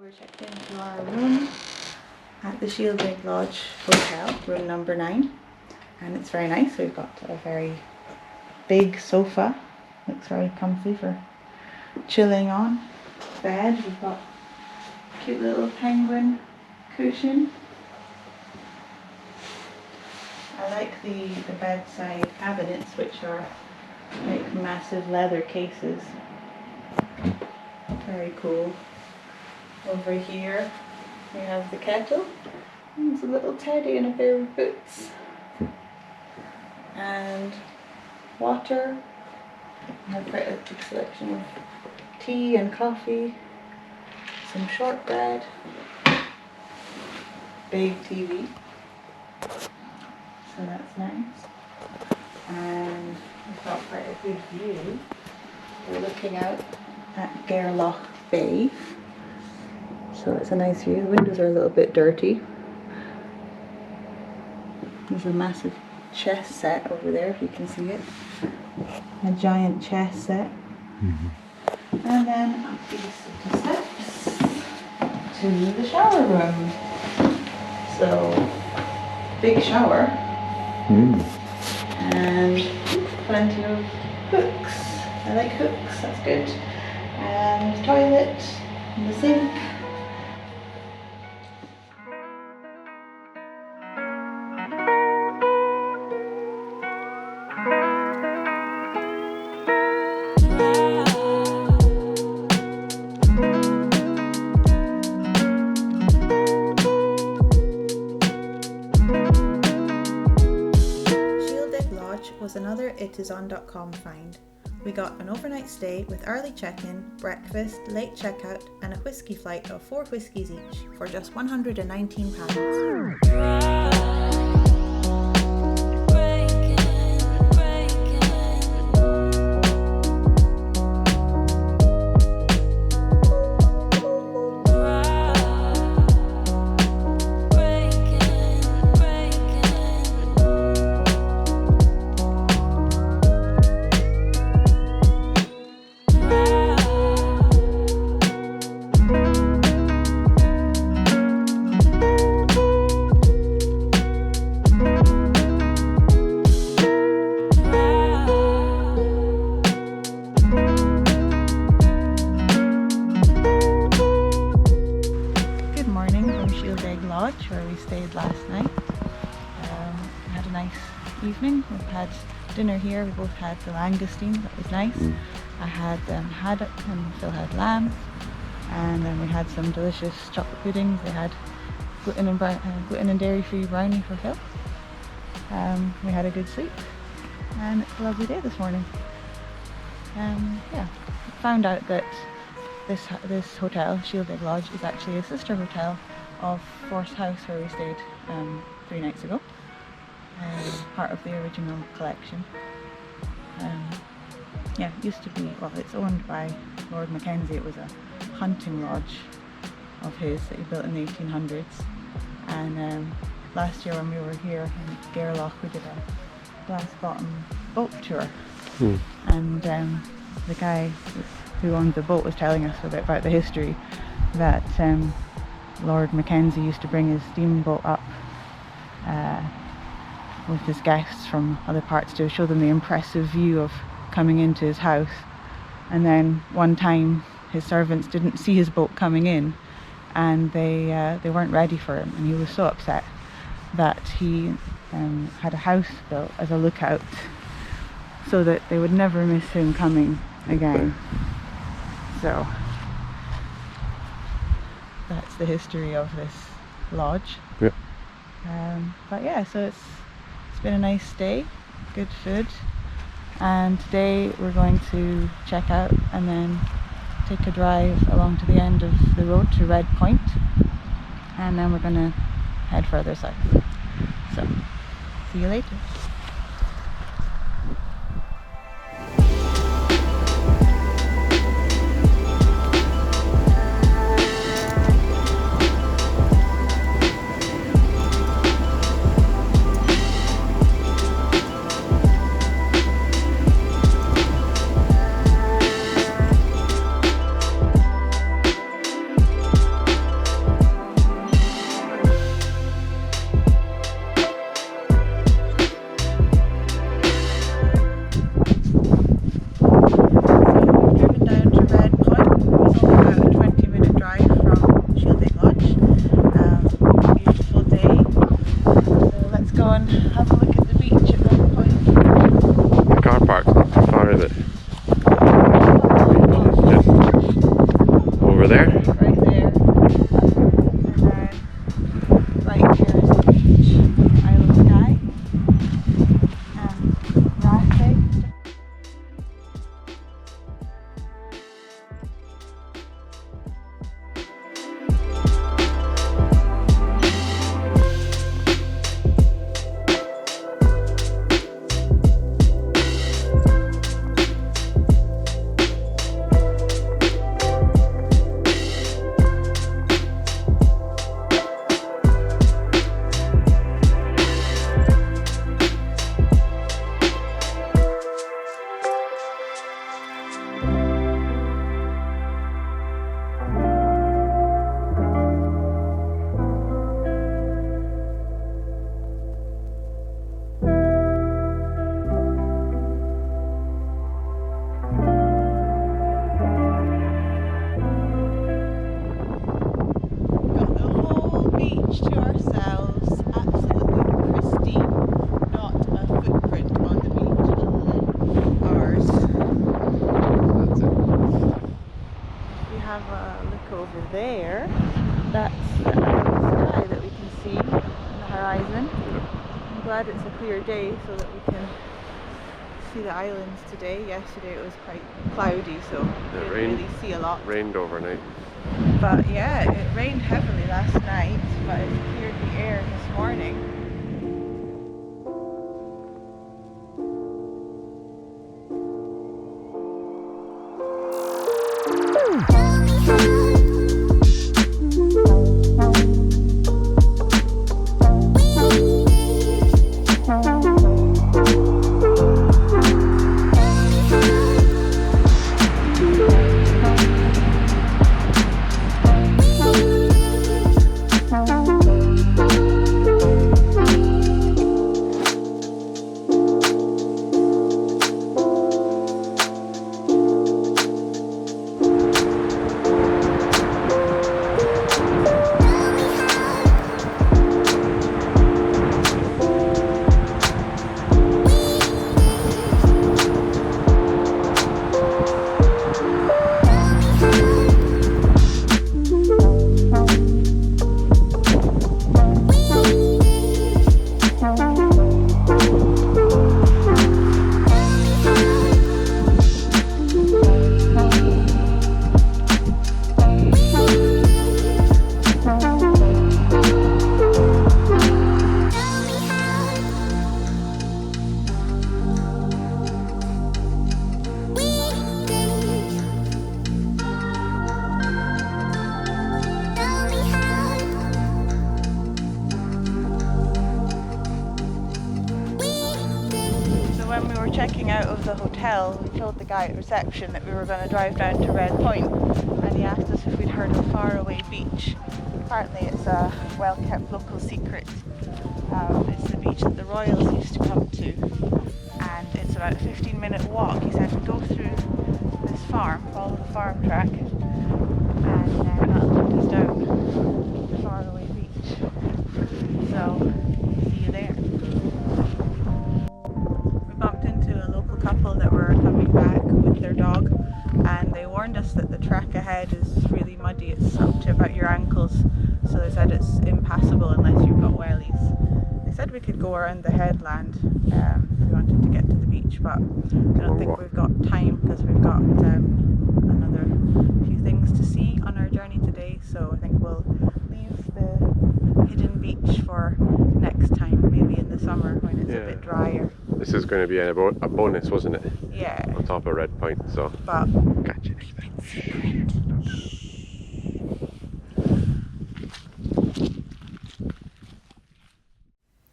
we're checked into our room at the Shieldaig Lodge Hotel, room number 9, and it's very nice. We've got a very big sofa, looks very comfy for chilling on. Bed, we've got a cute little penguin cushion. I like the bedside cabinets, which are like massive leather cases. Very cool. Over here we have the kettle. There's a little teddy and a pair of boots. And water. I have quite a big selection of tea and coffee. Some shortbread. Big TV. So that's nice. And we've got quite a good view. We're looking out at Gairloch Bay. So it's a nice view. The windows are a little bit dirty. There's a massive chess set over there, if you can see it. A giant chess set. And then up these steps to the shower room. So, big shower. And plenty of hooks. I like hooks, that's good. And toilet, and the sink. Shieldaig Lodge was another itisOn.com find. We got an overnight stay with early check-in, breakfast, late checkout and a whiskey flight of 4 whiskies each for just £119. Shieldaig Lodge, where we stayed last night. We had a nice evening. We've had dinner here. We both had the langoustine, that was nice. I had haddock and Phil had lamb, and then we had some delicious chocolate puddings. They had gluten and dairy-free brownie for Phil. We had a good sleep, and it's a lovely day this morning. Yeah, found out that this hotel, Shieldaig Lodge, is actually a sister hotel of Force House, where we stayed 3 nights ago. Part of the original collection. Yeah, it used to be, well, it's owned by Lord Mackenzie. It was a hunting lodge of his that he built in the 1800s. And last year when we were here in Gairloch, we did a glass bottom boat tour. And the guy who owned the boat was telling us a bit about the history, that Lord Mackenzie used to bring his steamboat up with his guests from other parts to show them the impressive view of coming into his house. And then one time his servants didn't see his boat coming in, and they weren't ready for him, and he was so upset that he had a house built as a lookout so that they would never miss him coming again. So that's the history of this lodge. Yeah. But yeah, so it's been a nice stay, good food, and today we're going to check out and then take a drive along to the end of the road to Red Point, and then we're going to head further south. So, see you later. is it? Over there? Right there. And then right here is the beach, Isle of Skye, and rafting. To ourselves, absolutely pristine, not a footprint on the beach, ours. That's it. We have a look over there. That's the sky that we can see on the horizon. I'm glad it's a clear day so that we can see the islands today. Yesterday it was quite cloudy, so we didn't really see a lot. Rained overnight. But yeah, it rained heavily last night, but it cleared the air this morning. When we were checking out of the hotel, we told the guy at reception that we were going to drive down to Red Point, and he asked us if we'd heard of Faraway Beach. Apparently it's a well-kept local secret. It's the beach that the Royals used to come to, and it's about a 15-minute walk. He said we go through this farm, follow the farm track, and that'll take us down to Faraway Beach. So, see you there. Couple that were coming back with their dog, and they warned us that the track ahead is really muddy. It's up to about your ankles, so they said it's impassable unless you've got wellies. They said we could go around the headland if we wanted to get to the beach, but I don't think we've got time because we've got another few things to see on our journey today, so I think we'll leave the hidden beach for next time, maybe in the summer when it's a bit drier. This is going to be a bonus, wasn't it? Yeah. On top of Red Point, so. But Gotcha.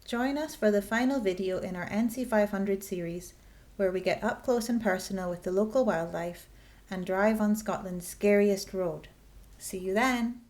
Join us for the final video in our NC500 series, where we get up close and personal with the local wildlife and drive on Scotland's scariest road. See you then!